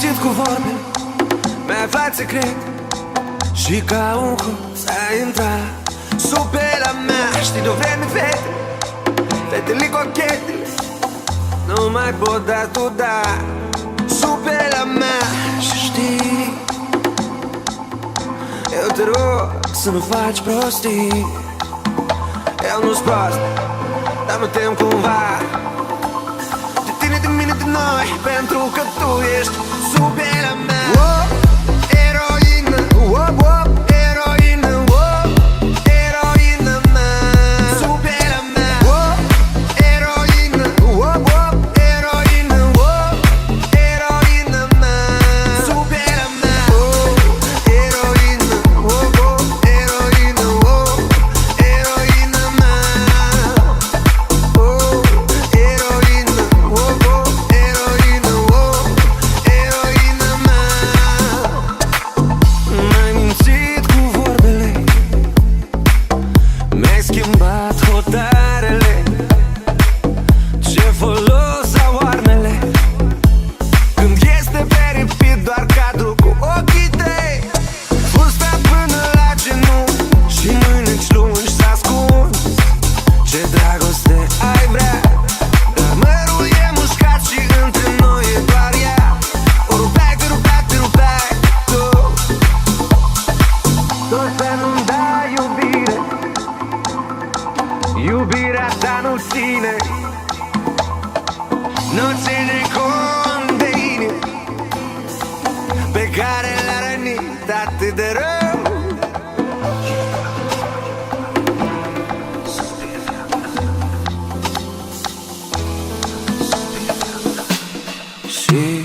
mințit cu vorbe, mi-ai aflat secret și ca un hoț ai intrat sub pielea mea. Știi de-o vreme, fete, fetele cochetele nu mai pot da tu, da, sub pielea mea. Și știi, eu te rog să nu faci prostii. Eu nu-s prost, dar mă tem cumva de tine, de mine, de noi, pentru că tu ești sub pielea mea. Eroină, eroină, eroină mea, sub pielea mea. Eroină, eroină, eroină mea, sub pielea mea. Eroină, eroină, eroină mea. Eroină, eroină, eroină mea. M-ai mințit cu vorbele, mi-ai schimbat hotarele. Ce folos au armele când este pe repeat doar cadru cu ochii tăi. Fusta până la genunchi și mâineci lungi s-a ascuns. Ce dragoste ai vrea, dar mărul e mușcat și între noi e doar ea. O rupeai, te rupeai, te rupeai tu. Tot să nu-mi dai iubire, iubirea ta nu ține, nu ține cont de inimi pe care l-a rănit atât de rău. Și